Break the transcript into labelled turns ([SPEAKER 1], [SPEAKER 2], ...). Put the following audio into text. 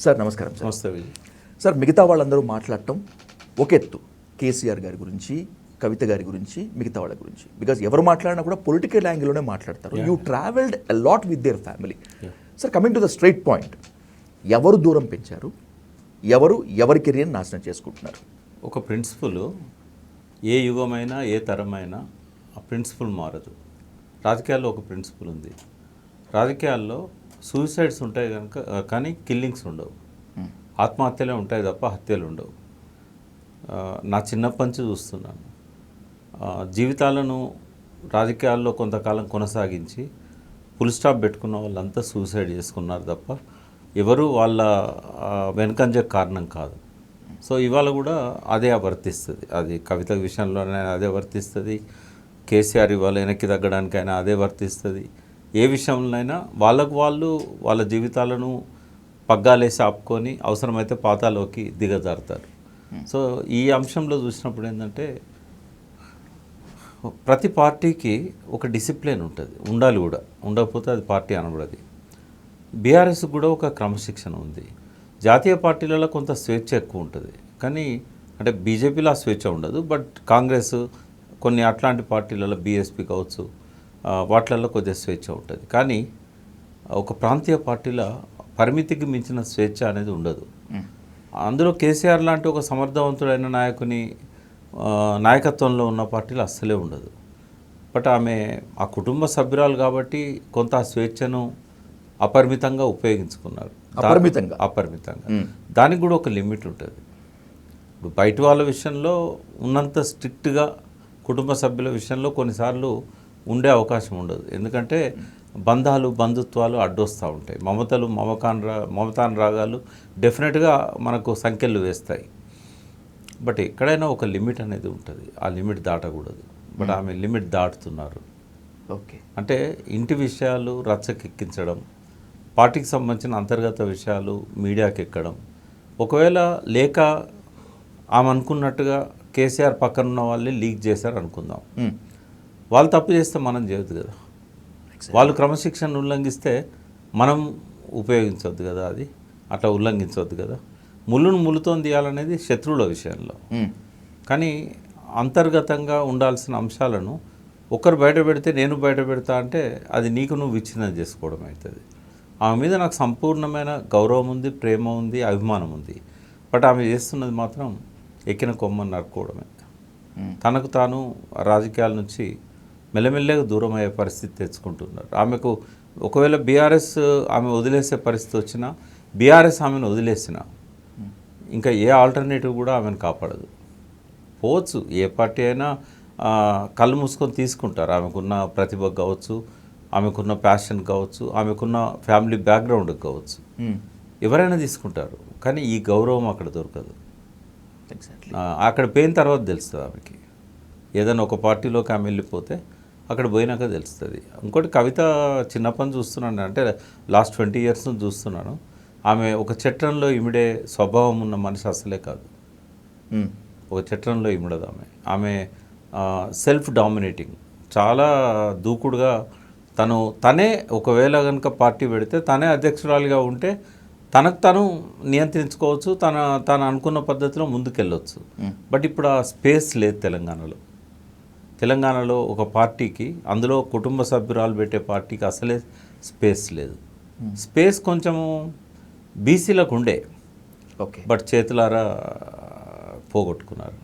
[SPEAKER 1] Sir నమస్కారం. Sir
[SPEAKER 2] నమస్తే Vijay.
[SPEAKER 1] Sir మిగతా వాళ్ళందరూ మాట్లాడటం ఒక ఎత్తు, కేసీఆర్ గారి గురించి, కవిత గారి గురించి, మిగతా వాళ్ళ గురించి, బికాజ్ ఎవరు మాట్లాడినా కూడా పొలిటికల్ యాంగిల్లోనే మాట్లాడతారు. You travelled a lot with their family. Sir coming to the straight point, ఎవరు దూరం పెంచారు, ఎవరి కెరియర్ నాశనం చేసుకుంటున్నారు?
[SPEAKER 2] ఒక ప్రిన్సిపల్ ఏ యుగమైనా ఏ తరమైనా ఆ ప్రిన్సిపల్ మారదు. రాజకీయాల్లో ఒక ప్రిన్సిపల్ ఉంది. రాజకీయాల్లో సూసైడ్స్ ఉంటాయి కనుక కానీ కిల్లింగ్స్ ఉండవు. ఆత్మహత్యలే ఉంటాయి తప్ప హత్యలు ఉండవు. నా చిన్నప్పటి నుంచి చూస్తున్నాను. జీవితాలను రాజకీయాల్లో కొంతకాలం కొనసాగించి ఫుల్ స్టాప్ పెట్టుకున్న వాళ్ళంతా సూసైడ్ చేసుకున్నారు తప్ప ఎవరు వాళ్ళ వెనకంజ కారణం కాదు. సో ఇవాళ కూడా అదే వర్తిస్తుంది. అది కవిత విషయంలోనే అదే వర్తిస్తుంది. కేసీఆర్ ఇవాళ వెనక్కి తగ్గడానికైనా అదే వర్తిస్తుంది. ఏ విషయంలోనైనా వాళ్ళకు వాళ్ళు వాళ్ళ జీవితాలను పగ్గాలేసి ఆపుకొని అవసరమైతే పాతాలోకి దిగజారుతారు. సో ఈ అంశంలో చూసినప్పుడు ఏంటంటే ప్రతి పార్టీకి ఒక డిసిప్లిన్ ఉంటుంది, ఉండాలి కూడా. ఉండకపోతే అది పార్టీ అనబడది. బీఆర్ఎస్ కూడా ఒక క్రమశిక్షణ ఉంది. జాతీయ పార్టీలలో కొంత స్వేచ్ఛ ఎక్కువ ఉంటుంది, కానీ అంటే బీజేపీలో ఆ స్వేచ్ఛ ఉండదు. బట్ కాంగ్రెస్ కొన్ని అట్లాంటి పార్టీలలో బీఎస్పీ కావచ్చు, వాటిలలో కొద్దిగా స్వేచ్ఛ ఉంటుంది. కానీ ఒక ప్రాంతీయ పార్టీలో పరిమితికి మించిన స్వేచ్ఛ అనేది ఉండదు. అందులో కేసీఆర్ లాంటి ఒక సమర్థవంతుడైన నాయకుని నాయకత్వంలో ఉన్న పార్టీలు అస్సలే ఉండదు. బట్ ఆమె ఆ కుటుంబ సభ్యురాలు కాబట్టి కొంత ఆ స్వేచ్ఛను అపరిమితంగా ఉపయోగించుకున్నారు. అపరిమితంగా దానికి కూడా ఒక లిమిట్ ఉంటుంది. ఇప్పుడు బయట వాళ్ళ విషయంలో ఉన్నంత స్ట్రిక్ట్గా కుటుంబ సభ్యుల విషయంలో కొన్నిసార్లు ఉండే అవకాశం ఉండదు. ఎందుకంటే బంధాలు బంధుత్వాలు అడ్డొస్తూ ఉంటాయి. మమతాన్ రాగాలు డెఫినెట్గా మనకు సంఖ్యలు వేస్తాయి. బట్ ఎక్కడైనా ఒక లిమిట్ అనేది ఉంటుంది. ఆ లిమిట్ దాటకూడదు. బట్ ఆమె లిమిట్ దాటుతున్నారు.
[SPEAKER 1] ఓకే,
[SPEAKER 2] అంటే ఇంటి విషయాలు రచ్చకెక్కించడం, పార్టీకి సంబంధించిన అంతర్గత విషయాలు మీడియాకి ఎక్కడం, ఒకవేళ లేక ఆమె అనుకున్నట్టుగా కేసీఆర్ పక్కన ఉన్న వాళ్ళే లీక్ చేశారు అనుకుందాం. వాళ్ళు తప్పు చేస్తే మనం చేయొద్దు కదా. వాళ్ళు క్రమశిక్షణ ఉల్లంఘిస్తే మనం ఉపయోగించవద్దు కదా. అది అట్లా ఉల్లంఘించవద్దు కదా. ముళ్ళుతో తీయాలనేది శత్రువుల విషయంలో. కానీ అంతర్గతంగా ఉండాల్సిన అంశాలను ఒకరు బయట పెడితే నేను బయట పెడతా అంటే అది నీకు నువ్వు విచ్ఛిన్నం చేసుకోవడం అవుతుంది. ఆమె మీద నాకు సంపూర్ణమైన గౌరవం ఉంది, ప్రేమ ఉంది, అభిమానం ఉంది. బట్ ఆమె చేస్తున్నది మాత్రం ఎక్కిన కొమ్మని నరుకోవడమే. తనకు తాను రాజకీయాల నుంచి మెల్లమెల్లగా దూరం అయ్యే పరిస్థితి తెచ్చుకుంటున్నారు. ఆమెకు ఒకవేళ బీఆర్ఎస్ ఆమె వదిలేసే పరిస్థితి వచ్చినా, బీఆర్ఎస్ ఆమెను వదిలేసిన ఇంకా ఏ ఆల్టర్నేటివ్ కూడా ఆమెను కాపాడదు. పోవచ్చు, ఏ పార్టీ అయినా కళ్ళు మూసుకొని తీసుకుంటారు. ఆమెకున్న ప్రతిభ కావచ్చు, ఆమెకున్న ప్యాషన్ కావచ్చు, ఆమెకున్న ఫ్యామిలీ బ్యాక్గ్రౌండ్ కావచ్చు, ఎవరైనా తీసుకుంటారు. కానీ ఈ గౌరవం అక్కడ దొరకదు. అక్కడ పోయిన తర్వాత తెలుస్తుంది ఆమెకి. ఏదైనా ఒక పార్టీలోకి ఆమె వెళ్ళిపోతే అక్కడ పోయినాక తెలుస్తుంది. ఇంకోటి, కవిత చిన్నప్పని చూస్తున్నాను, అంటే లాస్ట్ 20 years నుంచి చూస్తున్నాను. ఆమె ఒక చట్రంలో ఇమిడే స్వభావం ఉన్న మనిషి అసలే కాదు. ఒక చట్రంలో ఇమిడదు ఆమె సెల్ఫ్ డామినేటింగ్, చాలా దూకుడుగా తనే ఒకవేళ కనుక పార్టీ పెడితే తనే అధ్యక్షురాలిగా ఉంటే తనకు తను నియంత్రించుకోవచ్చు, తను అనుకున్న పద్ధతిలో ముందుకెళ్ళవచ్చు. బట్ ఇప్పుడు ఆ స్పేస్ లేదు తెలంగాణలో ఒక పార్టీకి, అందులో కుటుంబ సభ్యురాలు పెట్టే పార్టీకి అసలే స్పేస్ లేదు. స్పేస్ కొంచెము బీసీలకు ఉండే,
[SPEAKER 1] ఓకే,
[SPEAKER 2] బట్ చేతులారా పోగొట్టుకున్నారు.